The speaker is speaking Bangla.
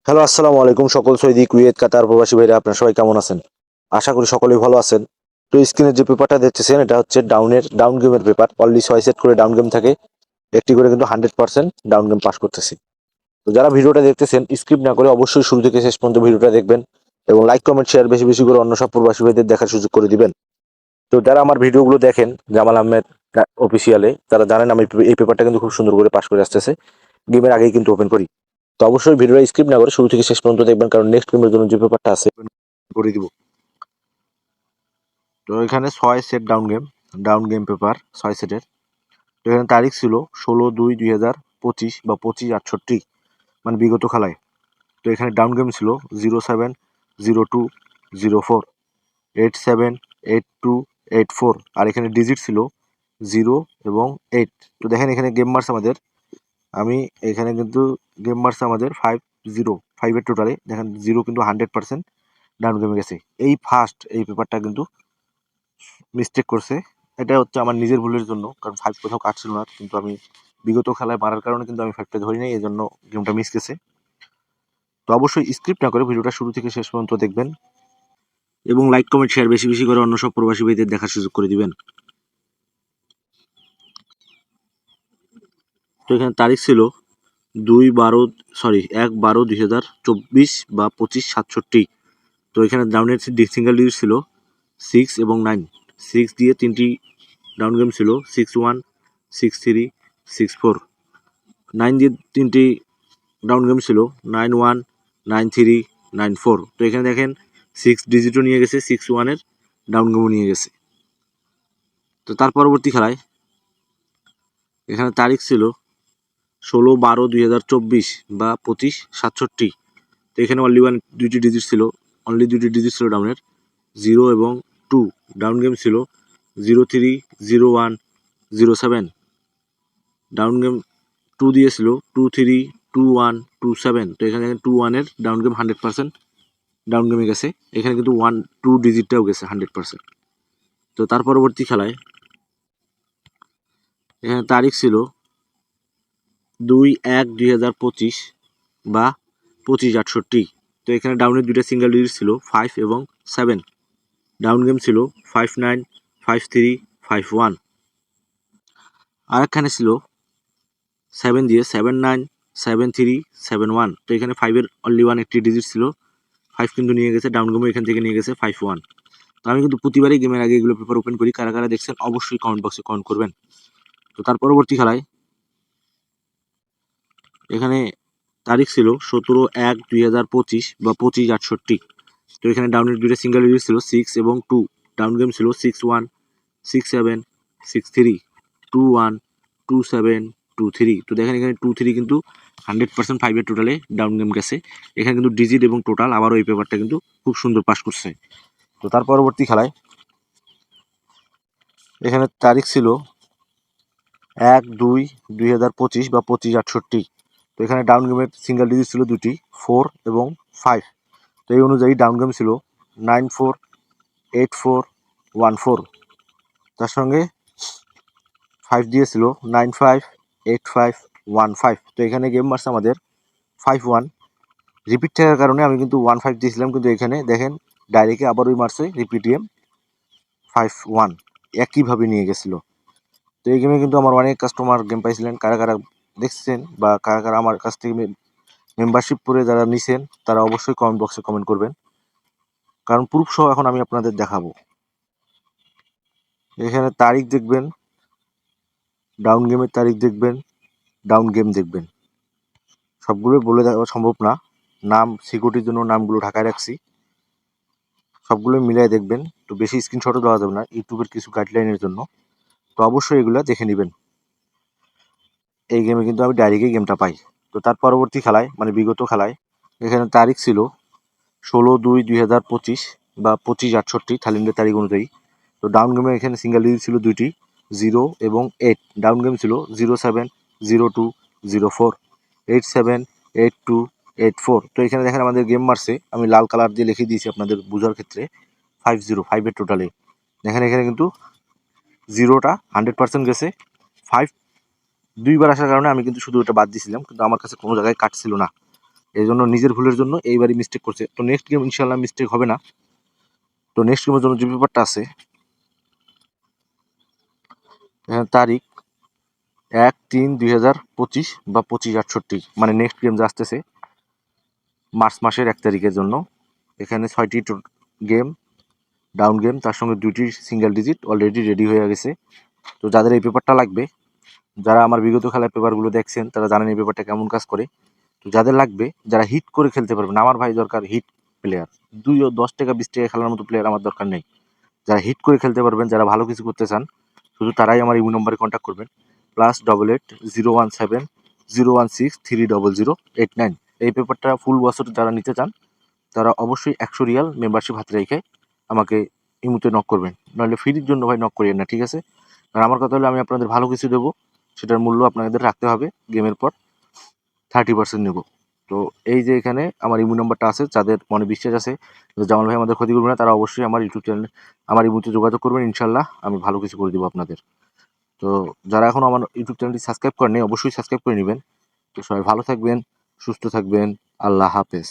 হ্যালো, আসসালামু আলাইকুম সকল সৌদি, কুয়েত, কাতার প্রবাসী ভাইরা, আপনারা সবাই কেমন আছেন? আশা করি সকলেই ভালো আছেন। তো স্ক্রিনে যে পেপারটা দেখতেছেন এটা হচ্ছে ডাউন গেমের পেপার। অনলি 6 সেট করে ডাউন গেম থাকে, একটি করে কিন্তু 100% ডাউন গেম পাস করতেছি। তো যারা ভিডিওটা দেখতেছেন স্কিপ না করে অবশ্যই শুরু থেকে শেষ পর্যন্ত ভিডিওটা দেখবেন এবং লাইক কমেন্ট শেয়ার বেশি বেশি করে অন্য সব প্রবাসী ভাইদের দেখার সুযোগ করে দিবেন। তো যারা আমার ভিডিওগুলো দেখেন জামাল আহমেদ অফিসিয়ালে, তারা জানেন আমি এই পেপারটা কিন্তু খুব সুন্দর করে পাস করে আসতেছে। গেমের আগেই কিন্তু ওপেন করি। তো অবশ্যই ভিডিওটা স্কিপ না করে শুরু থেকে শেষ পর্যন্ত দেখবেন, কারণ নেক্সট গেমের জন্য যে পেপারটা আছে করে দিব। তো এখানে 6 সেট ডাউন গেম পেপার 6 সেটের। তো এখানে তারিখ ছিল 16/2/2025 বা 25/68, মানে বিগত খেলায়। তো এখানে ডাউন গেম ছিল 070204 878284, আর এখানে ডিজিট ছিল 0 এবং 8। তো দেখেন এখানে গেম মার্স আমাদের, আমি এখানে কিন্তু গেম মার্স আমাদের 5-0 টোটালে। দেখেন 0 কিন্তু 100% ডাউন গেমে গেছে। এই ফার্স্ট এই পেপারটা কিন্তু মিস্টেক করছে। এটা হচ্ছে আমার নিজের ভুলের জন্য, কারণ 5 কোথাও কাটছিল না, কিন্তু আমি বিগত খেলায় মারার কারণে কিন্তু আমি 5টা ধরি নাই, এই জন্য গেমটা মিস গেছে। তো অবশ্যই স্ক্রিপ্ট না করে ভিডিওটা শুরু থেকে শেষ পর্যন্ত দেখবেন এবং লাইক কমেন্ট শেয়ার বেশি বেশি করে অন্য সব প্রবাসী ভাইদের দেখার সুযোগ করে দিবেন। তো এখানে তারিখ ছিল 1/12/2024 বা 25/67। তো এখানে ডাউনের সিঙ্গেল ডিজিট ছিল 6 এবং 9। 6 দিয়ে 3টি ডাউন গেম ছিল 61, 63, 64। 9 দিয়ে 3টি ডাউন গেম ছিল 91, 93, 94। তো এখানে দেখেন 6 ডিজিটও নিয়ে গেছে, 61-এর ডাউন গেমও নিয়ে গেছে। তো তার পরবর্তী খেলায় এখানে তারিখ ছিল 16/12/2024 বা 25/67। তো এখানে দুইটি ডিজিট ছিল ডাউনের 0 এবং 2। ডাউন গেম ছিল 03, 01, 07। ডাউন গেম 2 দিয়েছিল 23, 21, 27। তো এখানে দেখেন 21-এর ডাউন গেম 100% ডাউন গেমে গেছে। এখানে কিন্তু 1-2 ডিজিটটাও গেছে 100%। তো তার পরবর্তী খেলায় এখানে তারিখ ছিল 2/1/2025 বা 25/68। তো এখানে ডাউনের দুইটা সিঙ্গেল ডিজিট ছিল 5 এবং 7। ডাউন গেম ছিল 59, 53, 51। আর একখানে ছিল 7 দিয়ে 79, 73, 71। তো এখানে 5-এর অনলি 1 একটি ডিজিট ছিল, 5 কিন্তু নিয়ে গেছে। ডাউন গেমও এখান থেকে নিয়ে গেছে 51। তো আমি কিন্তু প্রতিবারই গেমের আগে এগুলো পেপার ওপেন করি। কারা কারা দেখছেন অবশ্যই কমেন্ট বক্সে কমেন্ট করবেন। তো তার পরবর্তী খেলায় এখানে তারিখ ছিল 17/1/2025 বা 25/68। তো এখানে ডাউনের দুইটা সিঙ্গেল ডিজিট ছিল 6 এবং 2। ডাউন গেম ছিল 61, 67, 63, 21, 27, 23। তো দেখেন এখানে 23 কিন্তু 100% 5-এর টোটালে ডাউন গেম গেছে। এখানে কিন্তু ডিজিট এবং টোটাল আবারও এই পেপারটা কিন্তু খুব সুন্দর পাস করছে। তো তার পরবর্তী খেলায় এখানে তারিখ ছিল 1/2/2025 বা 25/68। তো এখানে ডাউন গেমের সিঙ্গেল ডিজিট ছিল দুটি, 4 এবং 5। তো এই অনুযায়ী ডাউন গেম ছিল 94, 84, 14। তার সঙ্গে 5 দিয়েছিল 95, 85, 15। তো এখানে গেম মারছে আমাদের 5-1। রিপিট থাকার কারণে আমি কিন্তু 15 দিয়েছিলাম, কিন্তু এখানে দেখেন ডাইরেক্টে আবারই মারছে রিপিট গেম 5-1, একইভাবে নিয়ে গেছিল। তো এই গেমে কিন্তু আমার অনেক কাস্টমার গেম পাইছিলেন। কারা কারা দেখছেন বা কারা কারা আমার কাছ থেকে মেম্বারশিপ করে যারা নিছেন তারা অবশ্যই কমেন্ট বক্সে কমেন্ট করবেন, কারণ প্রুফ সহ এখন আমি আপনাদের দেখাবো। এখানে তারিখ দেখবেন, ডাউন গেমের তারিখ দেখবেন, ডাউন গেম দেখবেন। সবগুলো বলে দেওয়া সম্ভব না, নাম সিকিউরিটির জন্য নামগুলো ঢাকায় রাখছি, সবগুলো মিলাই দেখবেন। তো বেশি স্ক্রিনশটও দেওয়া যাবে না ইউটিউবের কিছু গাইডলাইনের জন্য। তো অবশ্যই এগুলো দেখে নেবেন। এই গেমে কিন্তু আমি ডাইরেক্টই গেমটা পাই। তো তার পরবর্তী খেলায় মানে বিগত খেলায় এখানে তারিখ ছিল 16/2/2025 বা 25/68 থাইল্যান্ডের তারিখ অনুযায়ী। তো ডাউন গেমে এখানে সিঙ্গেল ডিজিট ছিল দুইটি, 0 এবং 8। ডাউন গেম ছিল 07, 02, 04, 87, 82, 84। তো এখানে দেখেন আমাদের গেম মারছে, আমি লাল কালার দিয়ে লিখে দিয়েছি আপনাদের বোঝার ক্ষেত্রে, 5-0 টোটালে। দেখেন এখানে কিন্তু 0টা 100% গেছে। 5 দুইবার আসার কারণে আমি কিন্তু শুধু ওটা বাদ দিয়েছিলাম, কিন্তু আমার কাছে কোনো জায়গায় কাটছিল না। এই জন্য নিজের ভুলের জন্য এইবারই মিস্টেক করছে। তো নেক্সট গেম ইনশাল্লাহ মিস্টেক হবে না। তো নেক্সট গেমের জন্য যে পেপারটা আছে, তারিখ 1/3/2025 বা 25/68, মানে নেক্সট গেম যে আসতেছে মার্চ মাসের 1 তারিখের জন্য। এখানে 6টি গেম ডাউন গেম, তার সঙ্গে 2টি সিঙ্গেল ডিজিট অলরেডি রেডি হয়ে গেছে। তো যাদের এই পেপারটা লাগবে, যারা আমার বিগত খেলার পেপারগুলো দেখছেন তারা জানেন এই পেপারটা কেমন কাজ করে। তো যাদের লাগবে, যারা হিট করে খেলতে পারবেন, আমার ভাই দরকার হিট প্লেয়ার। 10 টাকা 20 টাকা খেলার মতো প্লেয়ার আমার দরকার নেই। যারা হিট করে খেলতে পারবেন, যারা ভালো কিছু করতে চান, শুধু তারাই আমার এই নম্বরে কন্ট্যাক্ট করবেন। +88 017 016 30089। এই পেপারটা ফুল বছর যারা নিতে চান তারা অবশ্যই 100 রিয়াল মেম্বারশিপ হাতে রেখে আমাকে ইমুতে নক করবেন, নাহলে ফ্রির জন্য ভাই নক করিয়েন না, ঠিক আছে? কারণ আমার কথা হলো আমি আপনাদের ভালো কিছু দেবো, সেটার মূল্য আপনাদের রাখতে হবে। গেমের পর 30% নেব। তো এই যে এখানে আমার ইমো নাম্বারটা আছে, যাদের মনে বিশ্বাস আছে যে জামাল ভাই আমাদের ক্ষতি করবে না, তারা অবশ্যই আমার ইউটিউব চ্যানেল, আমার ইমোতে যোগাযোগ করবেন। ইনশাল্লাহ আমি ভালো কিছু করে দেবো আপনাদের। তো যারা এখন আমার ইউটিউব চ্যানেলটি সাবস্ক্রাইব করেনি অবশ্যই সাবস্ক্রাইব করে নেবেন। তো সবাই ভালো থাকবেন, সুস্থ থাকবেন। আল্লাহ হাফেজ।